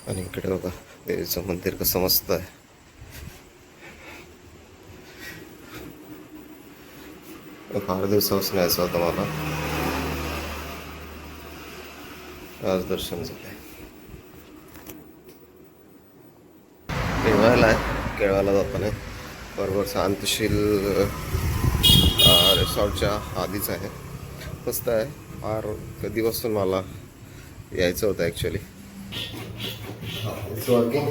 आणि इकडे बघा देवीचं मंदिर कसं मस्त आहे. फार दिवसापासून यायचं होतं मला, आज दर्शन झालंय. केळव्याला आहे, केळव्याला जाताना बरोबर शांतशील रिसॉर्टच्या आधीच आहे. मस्त आहे. फार कधीपासून मला यायचं होतं ॲक्च्युली. वर्किंग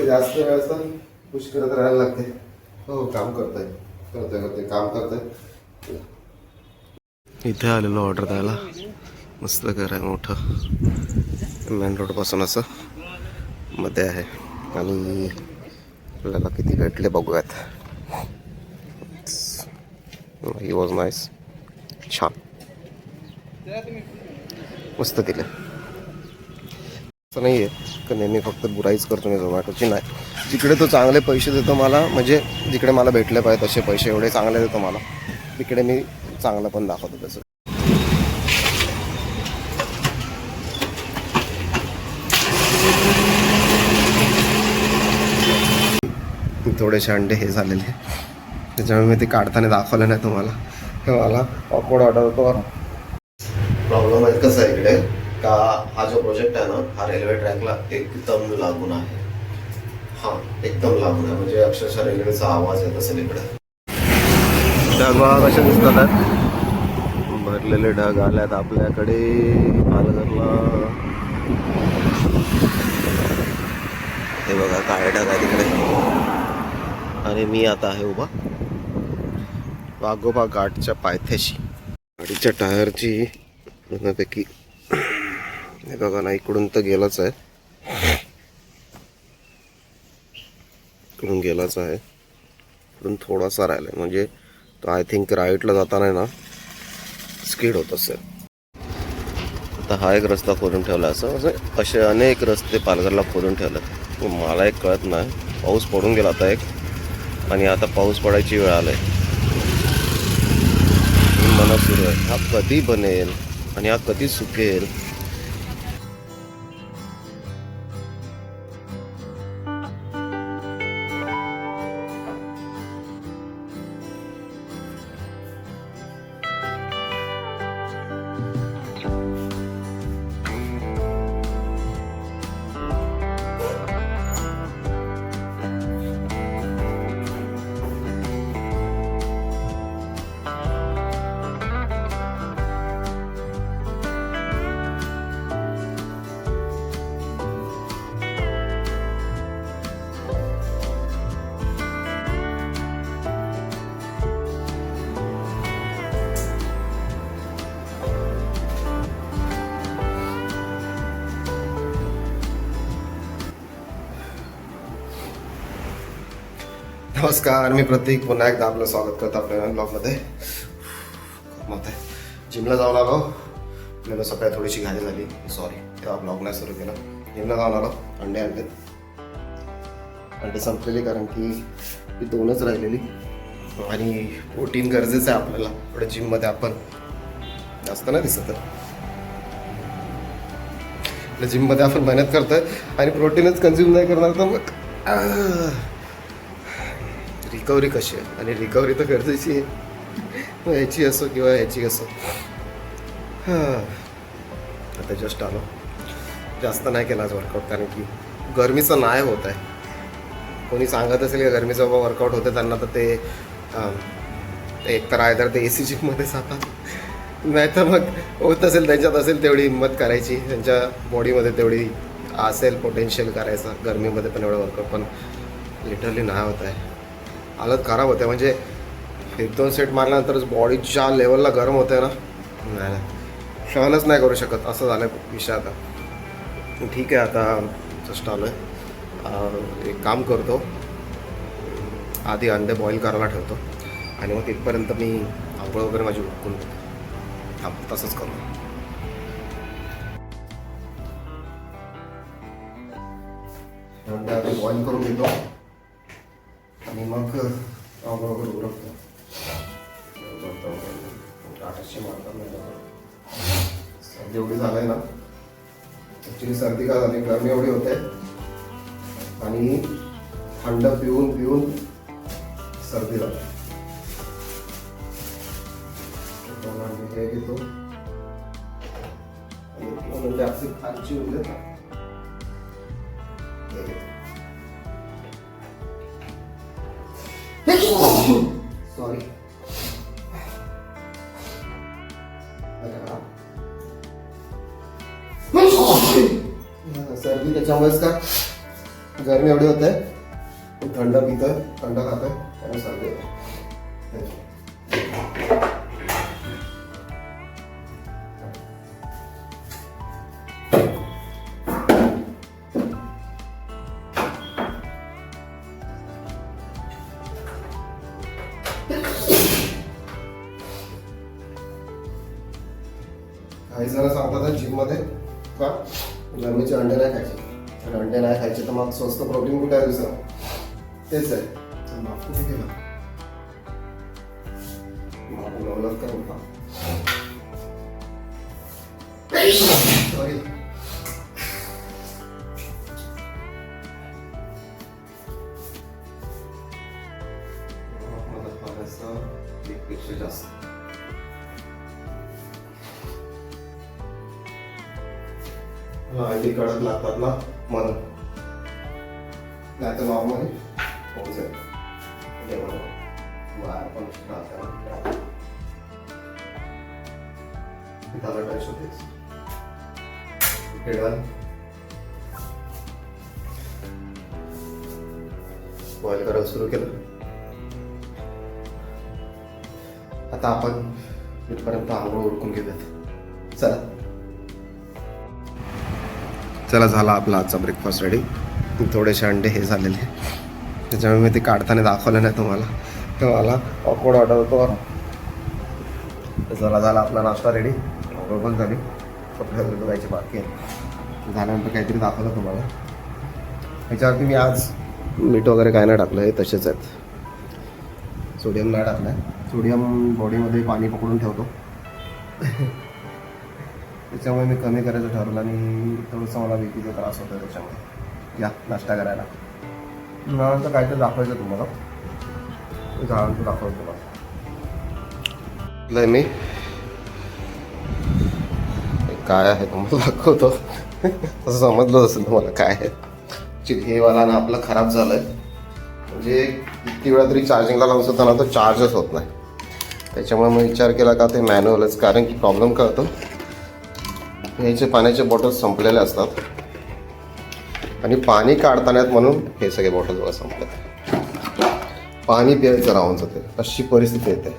जास्त वेळ असतं पुश करत राहायला लागते. हो काम करते काम करते. इथे आलेलो ऑर्डर द्यायला. मस्त घर आहे मोठं, मेन रोडपासून असं मध्ये आहे. आणि आपल्याला किती भेटले बघूयात. ही वॉज नाईस, छान मस्त दिलं. असं नाही आहे का नेहमी फक्त बुराईच करतो मी झोमॅटोची, नाही. जिकडे तो चांगले पैसे देतो मला, म्हणजे जिकडे मला भेटले पाहिजे तसे पैसे एवढे चांगले देतो मला, तिकडे मी चांगलं पण दाखवतो त्याचं. थोडेसे अंडे हे झालेले, त्याच्यामुळे मी ते काढताना दाखवलं नाही तुम्हाला. हे मला ऑकवर्ड ऑर्डर होतो. प्रॉब्लेम आहे कसं आहे इकडे का, हा जो प्रोजेक्ट आहे ना हा रेल्वे ट्रॅकला एकदम लागून आहे. हा एकदम लागून आहे, म्हणजे अक्षरशः रेल्वेचा आवाज येत असेल इकडे. ढग कसे दिसतात आहेत, भरलेले ढग आल्यात आपल्याकडे पालघरला. हे बघा काळे ढग आहे तिकडे, आणि मी आता आहे उभा वाघोबा घाटच्या पायथ्याशी. गाडीच्या टायरची पूर्णपैकी हे बघा ना, इकडून तर गेलाच आहे, इकडून गेलाच आहे, इकडून थोडासा राहिला आहे, म्हणजे तो आय थिंक राईटला जाताना ना स्किड होत असेल. आता हा एक रस्ता खोदून ठेवला, असं असे अनेक रस्ते पालघरला खोदून ठेवले. मला एक कळत नाही, पाऊस पडून गेला आता एक, आणि आता पाऊस पडायची वेळ आलाय. मना सुरू आहे, हा कधी बनेल आणि हा कधी सुकेल. नमस्कार, मी प्रतीक, पुन्हा एकदा आपलं स्वागत करतो आपल्या ब्लॉगमध्ये. मत आहे जिमला जाऊन आलो. आपल्याला सकाळी थोडीशी घाई झाली, सॉरी तेव्हा ब्लॉग नाही सुरू केला. जिमला जाऊन आलो, अंडे संपलेली, कारण की ती 2च राहिलेली. आणि प्रोटीन गरजेचं आहे आपल्याला. पुढे जिममध्ये आपण जास्त नाही दिसत, तर जिममध्ये आपण मेहनत करतोय आणि प्रोटीनच कन्झ्युम नाही करणार, तर मग रिकव्हरी कशी आहे. आणि रिकव्हरी तर गरजेची आहे, मग ह्याची असो किंवा ह्याची असो. आता जस्ट आलो, जास्त नाही केला आज वर्कआउट, कारण की गरमीचं नाही होत आहे. कोणी सांगत असेल की गरमीचं वर्कआउट होतं त्यांना, तर ते एक तर आयदर ते AC जिममध्ये जातात, नाहीतर मग होत असेल त्यांच्यात असेल तेवढी हिंमत करायची, त्यांच्या बॉडीमध्ये तेवढी असेल पोटेन्शियल करायचं गरमीमध्ये पण एवढं वर्कआउट. पण लिटरली नाही होत आहे, हालत खराब होते. म्हणजे 1-2 सेट मारल्यानंतरच बॉडी ज्या लेवलला गरम होते ना, नाही सहनच नाही करू शकत, असं झालं विषय. आता ठीक आहे, आता जस्ट आलो आहे. एक काम करतो, आधी अंडे बॉईल करायला ठेवतो, आणि मग तिथपर्यंत मी आंघोळ वगैरे माझी उकळून तसंच करू. अंडे आधी बॉईल करून घेतो आणि मग आंघोळ वगैरे उरकतो. टाटाशी मारतात नाही, जेवढी झालंय ना ॲक्च्युली सर्दी का झाली, गरमी एवढी होते आणि थंड पिऊन पिऊन सर्दी झाली. हे घेतो म्हणजे आपली खालची होते ना, सॉरी सर्दी त्याच्यामुळेच का गरमी एवढी होते, थंड पितोय, थंड खातोय त्यामुळे सर्दी होते. काही जण सांगतात जिम मध्ये का गरमीचे अंडे नाही खायचे, तर अंडे नाही खायचे तर मग स्वस्त प्रोटीन कुठे आहे दुसरं, तेच आहे. माफ कुठे केलं लावलात का उठा, सॉरी. मदत करायचं एकपेक्षा जास्त. अंडी कडक लागतात ना म्हणून, नाही तर नॉर्मली होऊन जाईल. बाहेर पण राहतात त्याला टच होतेच. बॉईल करायला सुरू केलं. आता आपण इथपर्यंत आंघोळ उरकून घेऊयात. चला चला, झाला आपला आजचा ब्रेकफास्ट रेडी. थोडेसे अंडे हे झालेले, त्याच्यामुळे मी ते काढताना दाखवलं नाही तुम्हाला, तर मला ऑकवर्ड ऑर्डर होतो. चला, झाला आपला नाश्ता रेडी, ऑर्डर पण झाली, कपडे वगैरे धुवायची बाकी आहे. झाल्यानंतर काहीतरी दाखवलं तुम्हाला. ह्याच्यावरती मी आज मीठ वगैरे काय नाही टाकलं, हे तसेच आहेत. सोडियम नाही टाकलं आहे, सोडियम बॉडीमध्ये पाणी पकडून ठेवतो त्याच्यामुळे मी कमी करायचं ठरवलं आणि थोडंसं मला बीपीचा त्रास होतो. त्याच्यामुळे या नाश्ता करायला नंतर काहीतरी दाखवायचं तुम्हाला, झाडांचं दाखवतो तुम्हाला. मी काय आहे तुम्हाला दाखवतो तसं समजलं असेल तुम्हाला काय आहे. हे वाला ना आपलं खराब झालं आहे, म्हणजे किती वेळा तरी चार्जिंगला लावून सुद्धा ना तो चार्जच होत नाही. त्याच्यामुळे मी विचार केला का ते मॅन्युअलच, कारण की प्रॉब्लेम काय होतो, ह्याचे पाण्याचे बॉटल संपलेले असतात आणि पाणी काढतानात म्हणून हे सगळे बॉटल बघा संपले, पाणी प्यायचं राहून जाते, अशी परिस्थिती येते.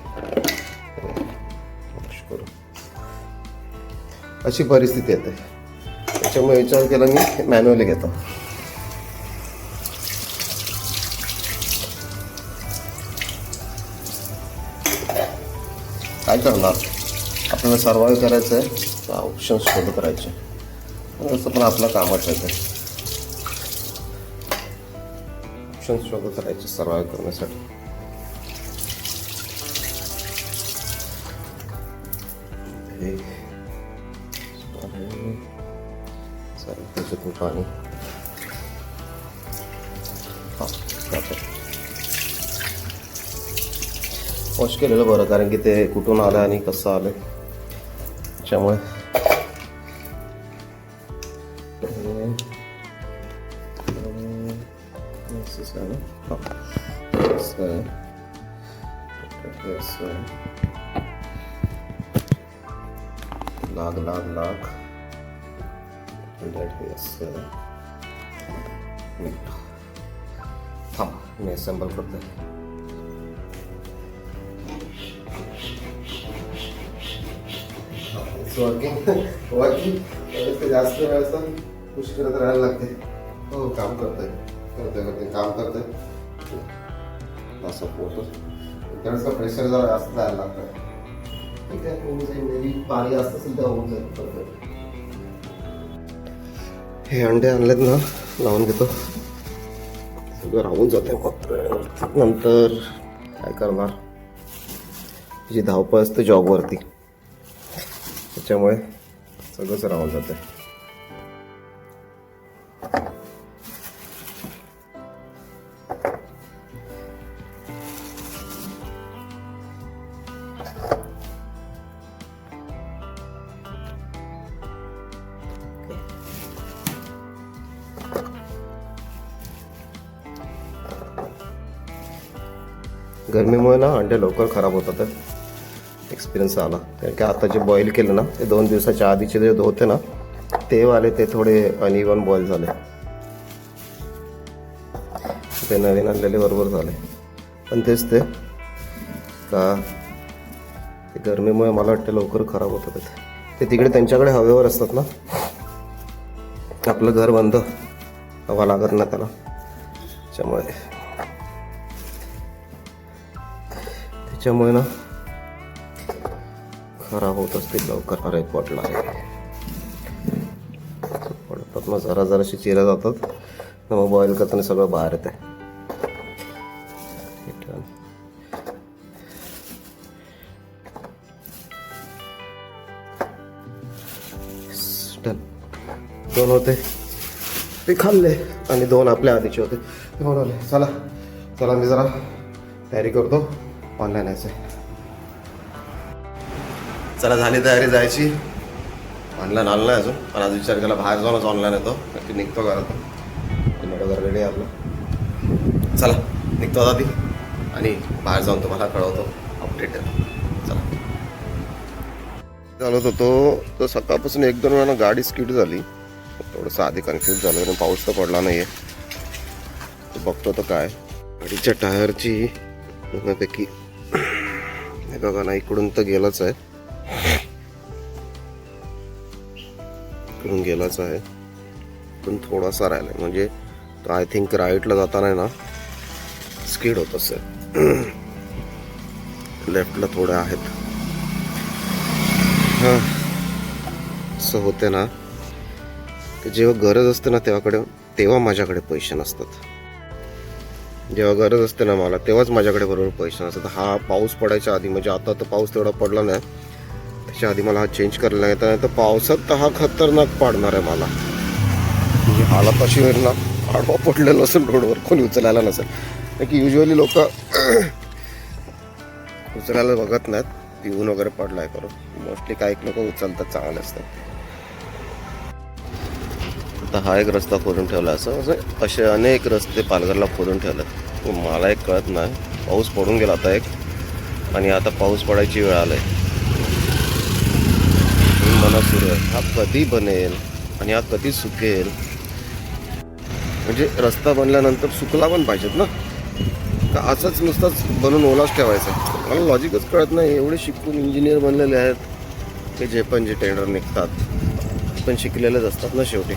अशी परिस्थिती येते, त्याच्यामुळे विचार केला मी मॅन्युअली घेतो. काय करणार, आपल्याला सर्वाइव्ह करायचं आहे, ऑप्शन्स शोधत करायचे, असं पण आपलं कामच आहे. ऑप्शन्स शोधत करायचे सर्वाइव्ह करण्यासाठी. त्याच्यातून पाणी वॉश केलेलं बरं, कारण की ते कुठून आलं आणि कसं आलं त्याच्यामुळे. लाग थांब मी असेंबल करतो. जास्त वेळेस पुश करत राहायला लागते. हो, काम करते काम करते असं पोहोचतो. त्यावेळेस प्रेशर जरा जास्त जायला लागतं. ठीक आहे, होऊन जाईल. मेबी पाणी जास्त असेल तर होऊन जाईल परफेक्ट. हे अंडे आणलेत ना, लावून घेतो, सगळं राहून जाते. नंतर काय करणार, जी धावपळ असते जॉबवरती, त्याच्यामुळे सगळंच राहून जाते. गरमीमुळे ना अंडे लवकर खराब होतात. एक्सपिरियन्स आला, कारण की आता जे बॉईल केले ना ते 2 दिवसाच्या आधीचे जे होते ना ते वाले ते थोडे अनइवन बॉईल झाले. ते नवीन आणलेले बरोबर झाले, पण तेच ते का ते गरमीमुळे मला वाटतं लवकर खराब होतात. ते तिकडे त्यांच्याकडे हवेवर असतात ना, आपलं घर बंद, हवा लागत ना त्याला, त्याच्यामुळे ना खराब होत असतील लवकर. अरे पडला पडतात मग जरा जराशी चिरा जातात ना, मग बॉईल करताना सगळं बाहेर येते. दोन होते ते खाल्ले आणि 2 आपल्या आधीचे होते ते बनवले. चला चला मी जरा तयारी करतो, ऑनलाईन यायचं. चला झाली तयारी जायची. ऑनलाईन आलं नाही अजून, पण आज विचार केला बाहेर जाऊनच ऑनलाईन येतो, नक्की निघतो घरातून. मेडो रेडी आहे आपलं. चला निघतो आता ती, आणि बाहेर जाऊन तुम्हाला कळवतो अपडेट. चला. चालत होतो तर सकाळपासून 1-2 वेळा गाडी स्किड झाली. थोडंसं आधी कन्फ्यूज झालं, कारण पाऊस तर पडला नाही आहे. बघतो तर काय गाडीच्या टायरची पूर्णपैकी हे बघा ना, इकडून तर गेलाच आहे, इकडून गेलाच आहे, पण थोडासा राहिला. म्हणजे आय थिंक राईटला जाताना ना स्किड होत असेल. लेफ्टला थोडे आहेत. हां असं होते ना की जेव्हा गरज असते ना तेव्हा माझ्याकडे पैसे नसतात. जेव्हा गरज असते ना मला तेव्हाच माझ्याकडे बरोबर पैसे नसतात. हा पाऊस पडायच्या आधी, म्हणजे आता तर पाऊस तेवढा पडला नाही, त्याच्या आधी मला हा चेंज करायला लागेल. नाही तर पावसात तर हा खतरनाक पाडणार आहे मला. म्हणजे हालत अशी होईल ना, आडवा पडलेलं नसेल रोडवर, कोणी उचलायला नसेल. कारण की युजली लोक उचलायला बघत नाहीत, पिऊन वगैरे पडलाय करून. मोस्टली काही लोक उचलतात, चांगले असतात. आता हा एक रस्ता खोदून ठेवला, असे अनेक रस्ते पालघरला खोदून ठेवलेत. मला एक कळत नाही. पाऊस पडून गेला आता एक, आणि आता पाऊस पडायची वेळ आलाय. मला सुरू आहे, हा कधी बनेल आणि हा कधी सुकेल. म्हणजे रस्ता बनल्यानंतर सुकला पण पाहिजेत ना, का असंच नुसतंच बनून ओलाच ठेवायचा. मला लॉजिकच कळत नाही. एवढे शिकून इंजिनियर बनलेले आहेत की जे टेंडर निघतात पण शिकलेलेच असतात ना शेवटी.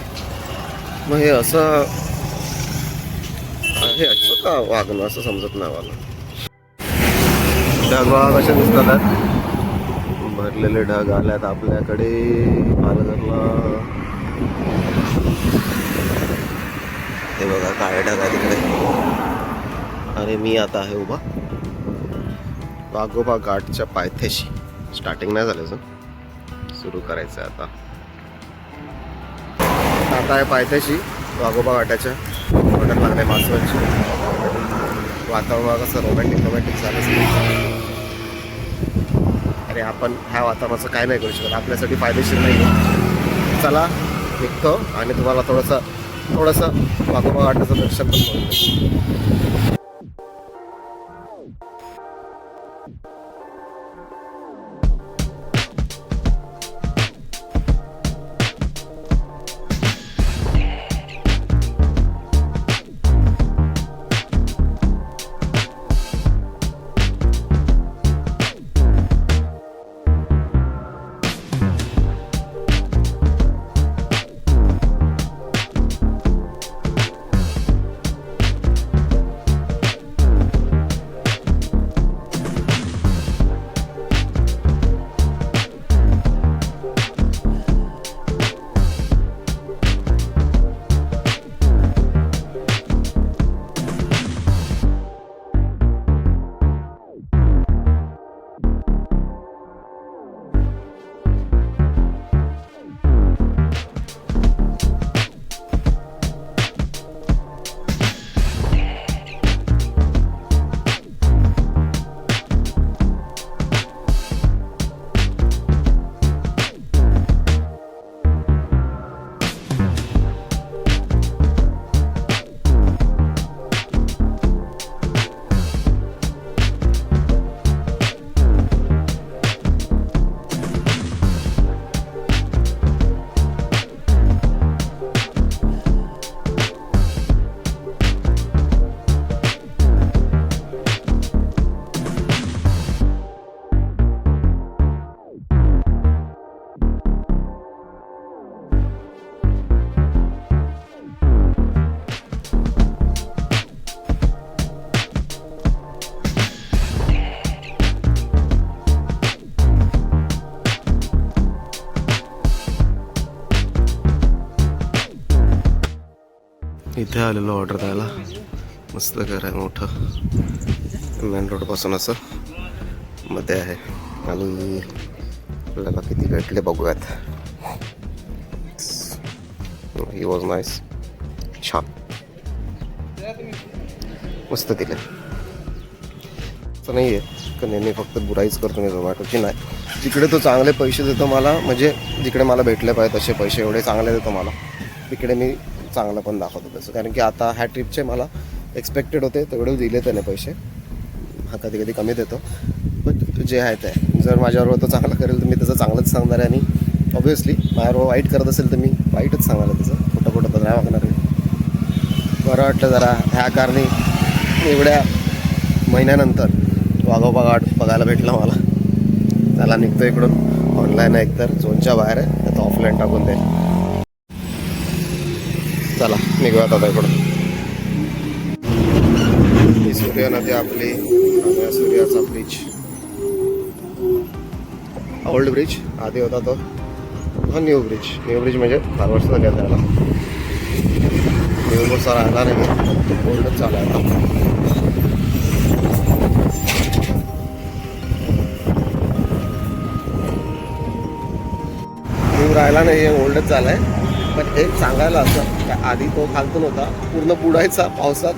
मग हे असं का वागणं असं समजत नाही मला. ढग कशा दिसतात आहेत, भरलेले ढग आल्यात आपल्याकडे पालघरला. हे बघा काळे ढग आहे तिकडे. अरे मी आता आहे उभा वाघोबा घाटच्या पायथ्याशी. स्टार्टिंग नाही झालं अजून, सुरू करायचं आहे आता. आता आहे पायथ्याशी वाघोबा घाटाच्या. हॉटेल लागले मासवरची. वातावरण कसं रोमॅन्टिक झालं. अरे आपण ह्या वातावरणाचं काय नाही करू शकत, आपल्यासाठी फायदेशीर नाही आहे. चला निघतो आणि तुम्हाला थोडंसं वाघोबा घाटाचं दर्शन पण करून. इथे आलेलो ऑर्डर द्यायला. मस्त घर आहे मोठं, मेन रोडपासून असं मध्ये आहे. आणि आपल्याला किती भेटले बघूयात. He was nice. छान मस्त दिले. असं नाही आहे का नेहमी फक्त बुराईच करतो मी झोमॅटोची. नाही, जिकडे तो चांगले पैसे देतो मला, म्हणजे जिकडे मला भेटले पाहिजे तसे पैसे एवढे चांगले देतो मला, तिकडे मी चांगलं पण दाखवतो तसं. कारण की आता ह्या ट्रिपचे मला एक्सपेक्टेड होते तेवढे दिले त्याने पैसे. हा कधी कधी कमी देतो, बट जे आहे ते जर माझ्याबरोबर तो चांगलं करेल तर मी त्याचं चांगलंच सांगणार आहे. आणि ऑब्व्हियसली माझ्याबरोबर वाईट करत असेल तर मी वाईटच सांगणार आहे त्याचं. खोटं तर नाही वागणार आहे. बरं वाटलं जरा ह्या कारणी एवढ्या महिन्यानंतर वाघोबा बघायला भेटला मला. त्याला निघतो इकडून. ऑनलाईन आहे एकतर झोनच्या बाहेर आहे, तर ऑफलाईन टाकून दे. चला निघूयात आता इकडून. ही सूर्या नदी आपली, आणि सूर्याचा ब्रिज, ओल्ड ब्रिज आधी होता तो. हा न्यू ब्रिज म्हणजे 4 वर्ष झाली त्याला. न्यू मोठा राहिला नाही, ओल्डच चालू आहे आता. न्यू राहिला नाही, ओल्डच झाला आहे. पण एक सांगायला असं का आधी तो खालतून होता, पूर्ण बुडायचा पावसात.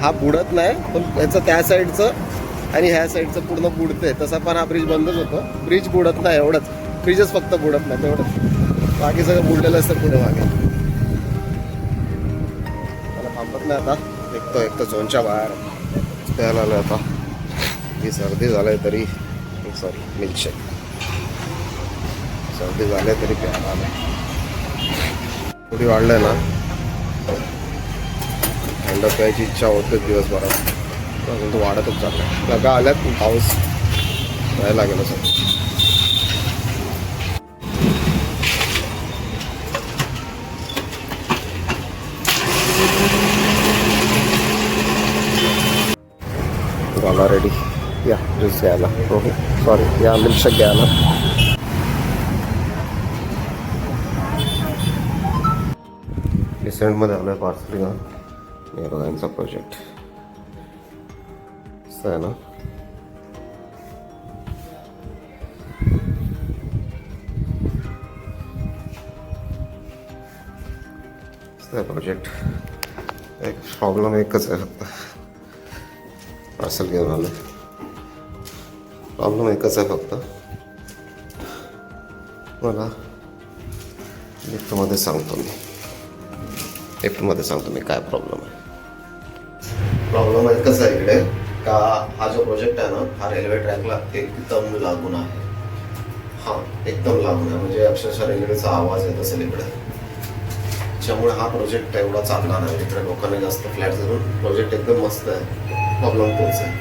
हा बुडत नाही, पण याचं त्या साईडचं आणि ह्या साईडचं पूर्ण बुडते. तसा पण हा ब्रिज बंदच होतो. ब्रिज बुडत नाही एवढंच, ब्रिजच फक्त बुडत नाही तेवढंच. बाकी सगळं बुडलेलं असतं पुढे मागे. मला थांबत नाही आता. एक तर झोनच्या बाहेर प्यायला आलं आता. ही सर्दी झाली तरी, सॉरी मिल्कशेक, सर्दी झाली तरी प्यायला आलं. थोडी वाढलंय ना, थंड प्यायची इच्छा होते दिवसभरात, अजून तो वाढतच चाललाय. लगा आल्यात पाऊस यायला लागेल असं. झाला रेडी. या ज्यूस घ्यायला, हो सॉरी या मिल्कशेक घ्यायला. रिसेंटमध्ये आलो आहे पार्सलीला. हे बघा यांचा प्रोजेक्ट असं आहे ना. प्रोजेक्ट एक प्रॉब्लेम एकच आहे फक्त. पार्सल घेऊन आलं, प्रॉब्लेम एकच आहे फक्त. मला लिफ्टमध्ये सांगतो मी काय प्रॉब्लेम आहे. प्रॉब्लेम एकच आहे इकडे का हा जो प्रोजेक्ट आहे ना, हा रेल्वे ट्रॅकला एकदम लागून आहे. हा एकदम लागून आहे, म्हणजे अक्षरशः रेल्वेचा आवाज येत असेल इकडे. त्यामुळे हा प्रोजेक्ट एवढा चांगला नाही. इकडे लोकांनी जास्त फ्लॅट धरून प्रोजेक्ट एकदम मस्त आहे. प्रॉब्लेम तोच आहे.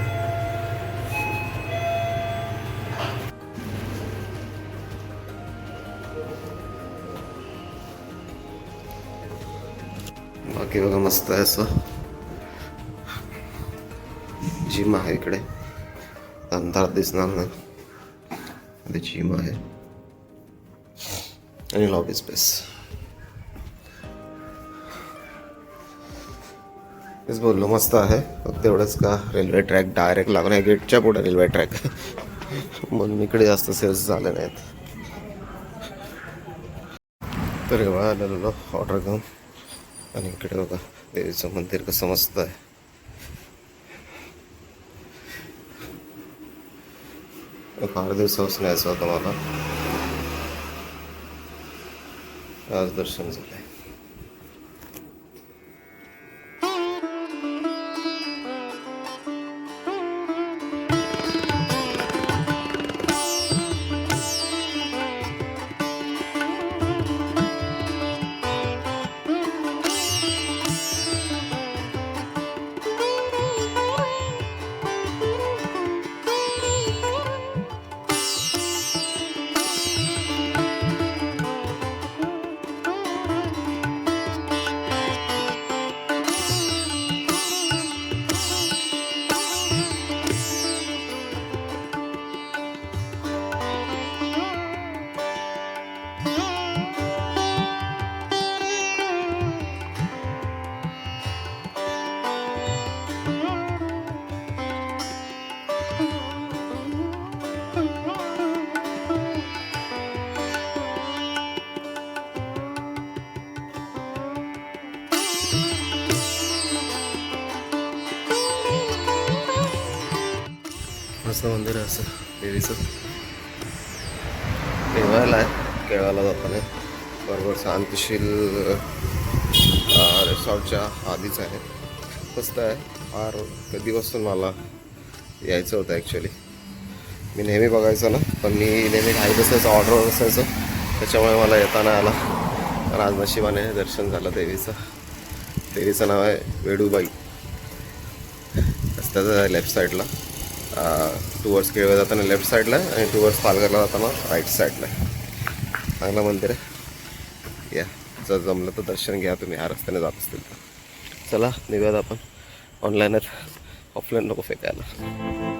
बाकी बघा मस्त आहे असं. जिम आहे इकडे, अंधारात दिसणार नाही. जिम आहे आणि लॉबी स्पेस. तेच बोललो मस्त आहे. फक्त एवढंच का रेल्वे ट्रॅक डायरेक्ट लागून आहे, गेटच्या पुढे रेल्वे ट्रॅक. म्हणून इकडे जास्त सेल्स झाले नाहीत. तर एवढा आलेलो ऑर्डर घेऊन. आणि इकडे बघा देवीचं मंदिर कसं मस्त आहे. फार दिवसापासून यायचं होतं मला, आज दर्शन झालंय. मस्त मंदिर आहे असं देवीचं. केळव्याला आहे, केळव्याला जाताना बरोबर शांतशील रिसॉर्टच्या आधीच आहे. मस्त आहे. फार कधीपासून मला यायचं होतं ॲक्च्युली. मी नेहमी बघायचो ना, पण मी नेहमी घाईत असायचं, ऑर्डरवर असायचो, त्याच्यामुळे मला येता नाही आला. तर आज नशिबाने दर्शन झालं देवीचं. देवीचं नाव आहे वेडूबाई. रस्त्याचं आहे लेफ्ट साईडला. टुवर्ड्स केळवे जाताना लेफ्ट साईडला आहे आणि टुवर्ड्स पालघरला जाताना राईट साईडला आहे. चांगलं मंदिर आहे. या जर जमलं तर दर्शन घ्या तुम्ही ह्या रस्त्याने जात असतील तर. चला निघूयात आपण. ऑनलाईनच, ऑफलाईन नको फेकायला.